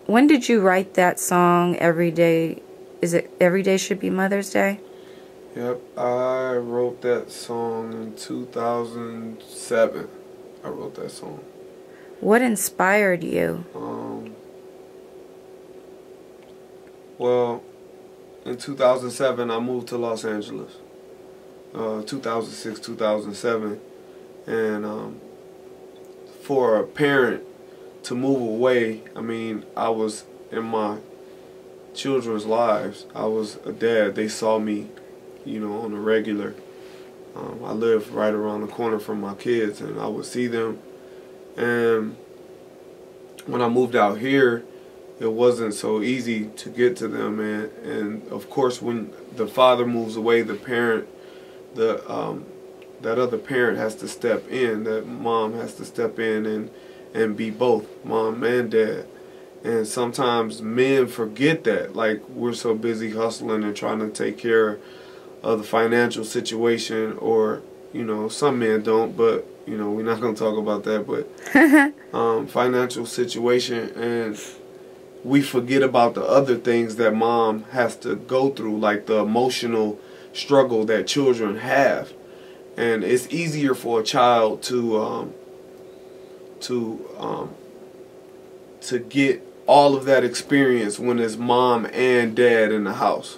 When did you write that song, Every Day? Is it Every Day Should Be Mother's Day? Yep, I wrote that song in 2007. I wrote that song. What inspired you? Well, in 2007, I moved to Los Angeles. 2006, 2007. And for a parent to move away, I mean, I was in my children's lives. I was a dad. They saw me, you know, on a regular. I live right around the corner from my kids, and I would see them. And when I moved out here, it wasn't so easy to get to them. And of course, when the father moves away, the parent, that other parent has to step in. That mom has to step in and be both mom and dad. And sometimes men forget that. Like, we're so busy hustling and trying to take care of the financial situation, or, you know, some men don't, but, you know, we're not going to talk about that, but financial situation, and we forget about the other things that mom has to go through, like the emotional struggle that children have. And it's easier for a child to get all of that experience when it's mom and dad in the house,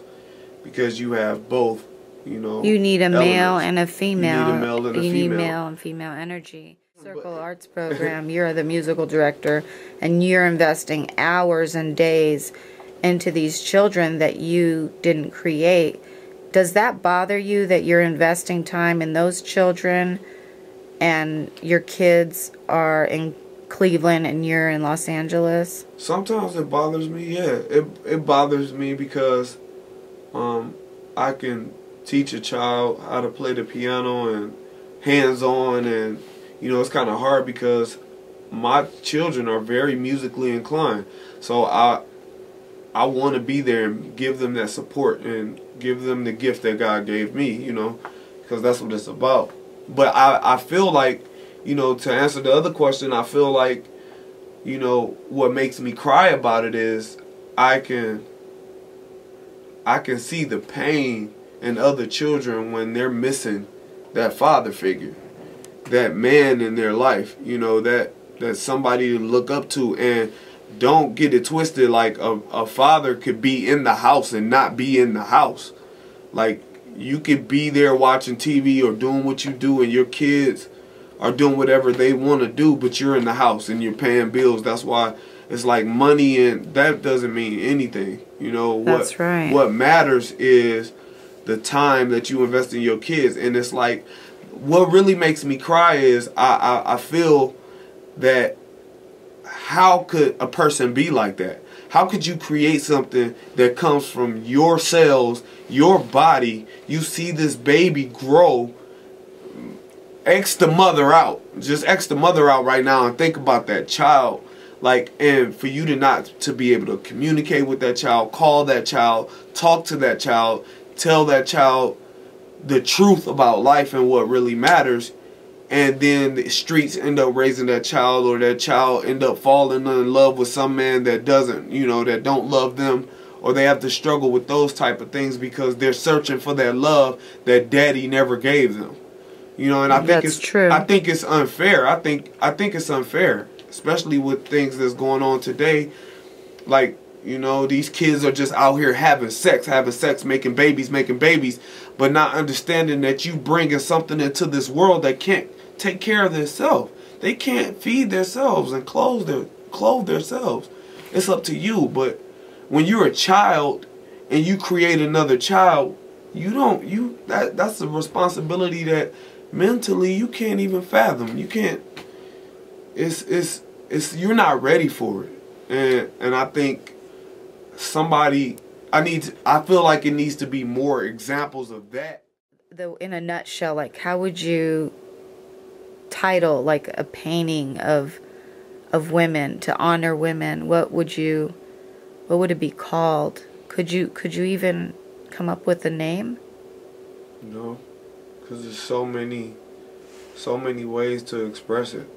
because you have both, you know. You need a male elements. and a female. You need a male and a female. You need male and female energy. Circle Arts Program, you're the musical director, and you're investing hours and days into these children that you didn't create. Does that bother you that you're investing time in those children and your kids are in Cleveland and you're in Los Angeles? Sometimes it bothers me, yeah. It bothers me because I can teach a child how to play the piano and hands-on, and, you know, it's kind of hard because my children are very musically inclined. So I want to be there and give them that support and give them the gift that God gave me, you know, because that's what it's about. But I feel like, you know, to answer the other question, I feel like, you know, what makes me cry about it is I can see the pain in other children when they're missing that father figure, that man in their life, you know, that somebody to look up to. And don't get it twisted, like a father could be in the house and not be in the house. Like, you could be there watching TV or doing what you do, and your kids are doing whatever they want to do, but you're in the house and you're paying bills. That's why it's like money, and that doesn't mean anything. You know, that's right. What matters is the time that you invest in your kids. And it's like, what really makes me cry is I feel that, how could a person be like that? How could you create something that comes from your cells, your body? You see this baby grow, X the mother out. Just X the mother out right now and think about that child. Like, and for you to be able to communicate with that child, call that child, talk to that child, tell that child the truth about life and what really matters, and then the streets end up raising that child, or that child end up falling in love with some man that doesn't, you know, that don't love them, or they have to struggle with those type of things because they're searching for that love that daddy never gave them. You know, and I think it's true. I think it's unfair. I think it's unfair, especially with things that's going on today. Like, you know, these kids are just out here having sex, making babies, but not understanding that you bringing something into this world that can't take care of themselves. They can't feed themselves and clothe themselves. It's up to you. But when you're a child and you create another child, that's a responsibility that mentally you can't even fathom. You can't. You're not ready for it. And I think I feel like it needs to be more examples of that. Though, in a nutshell, like, how would you title like a painting of women, to honor women? What would it be called? Could you even come up with a name? No, because there's so many ways to express it.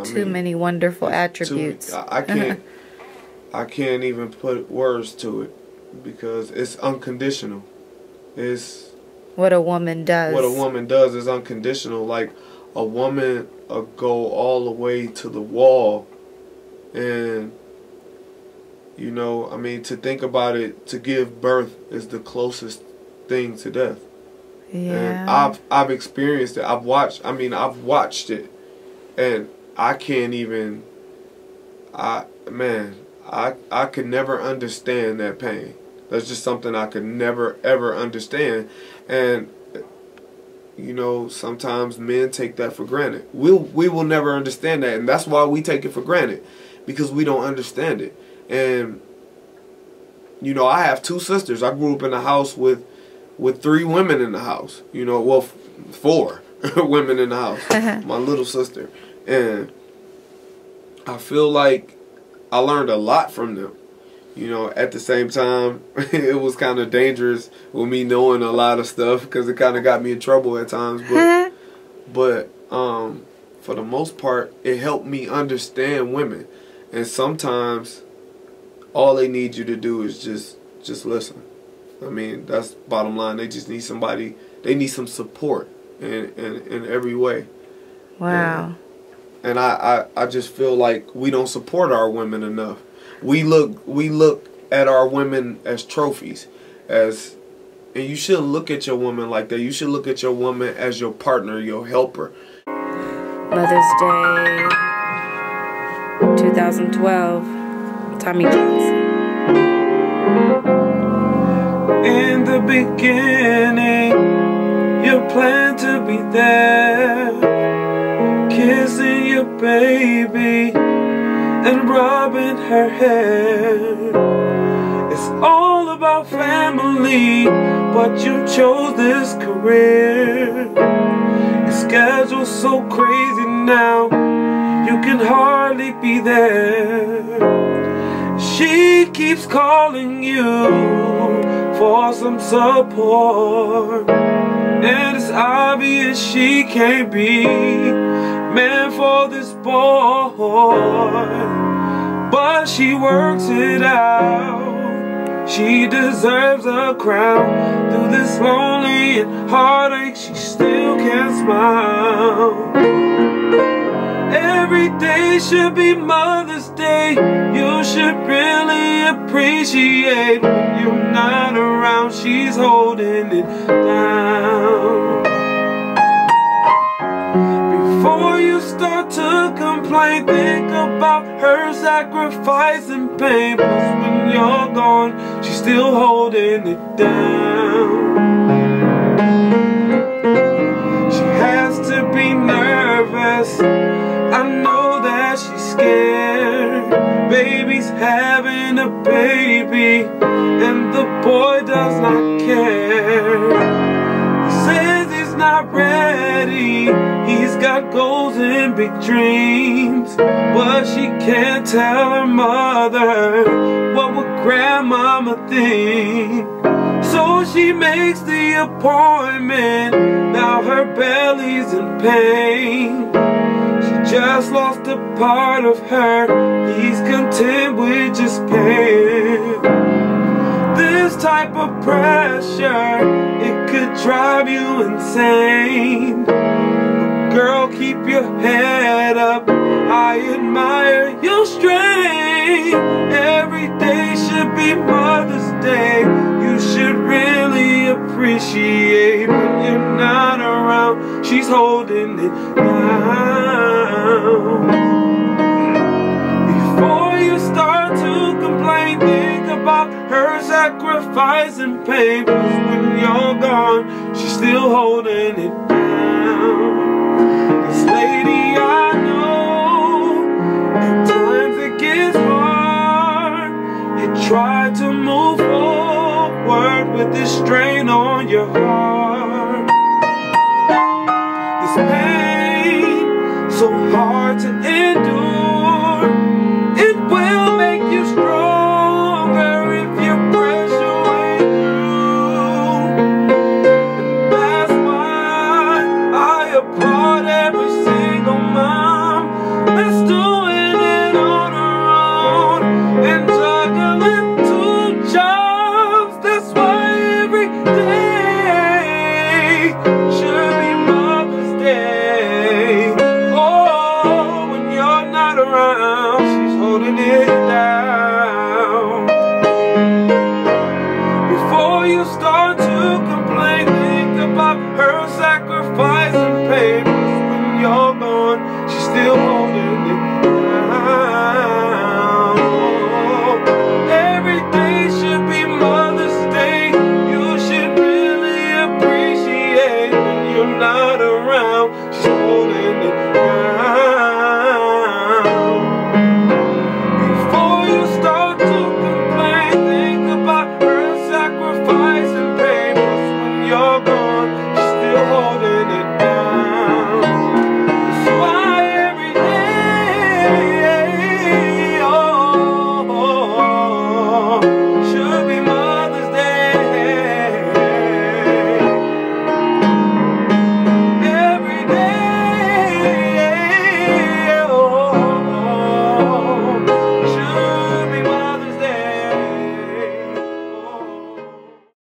Too many wonderful attributes. I I can't even put words to it because it's unconditional. It's what a woman does. What a woman does is unconditional. Like a woman will go all the way to the wall, and you know, I mean, to think about it, to give birth is the closest thing to death. Yeah. And I've experienced it. I've watched it, and I can't even. I could never understand that pain. That's just something I could never ever understand. And you know, sometimes men take that for granted. We will never understand that, and that's why we take it for granted, because we don't understand it. And you know, I have 2 sisters. I grew up in a house with 3 women in the house. You know, well, 4 women in the house. My little sister. And I feel like I learned a lot from them. You know, at the same time, it was kind of dangerous with me knowing a lot of stuff, because it kind of got me in trouble at times. But for the most part, it helped me understand women. And sometimes all they need you to do is just listen. I mean, that's bottom line. They just need somebody. They need some support in every way. Wow. And I just feel like we don't support our women enough. We look at our women as trophies, and you shouldn't look at your woman like that. You should look at your woman as your partner, your helper. Mother's Day 2012, Tommy Johnson. In the beginning, you planned to be there, kissing your baby and rubbing her hair. It's all about family, but you chose this career. Your schedule's so crazy now, you can hardly be there. She keeps calling you for some support, and it's obvious she can't be meant for this boy. But she works it out, she deserves a crown. Through this lonely and heartache, she still can't smile. Every day should be Mother's Day. You should really appreciate when you're not around. She's holding it down. Before you start to complain, think about her sacrifice and pain. Plus when you're gone, she's still holding it down. She has to be nervous, I know that she's scared. Baby's having a baby, and the boy does not care. He says he's not ready, he's got goals and big dreams, but she can't tell her mother. What would grandmama think? So she makes the appointment. Now her belly's in pain. Just lost a part of her, he's content with just pain. This type of pressure, it could drive you insane. Girl, keep your head up, I admire your strength. Every day should be Mother's Day. You should really appreciate when you're not around. She's holding it down. Before you start to complain, think about her sacrifice and pain. Cause when you're gone, she's still holding it down. This lady I know, at times it gets hard. You try to move forward with this strain on your heart. This pain, so hard to endure.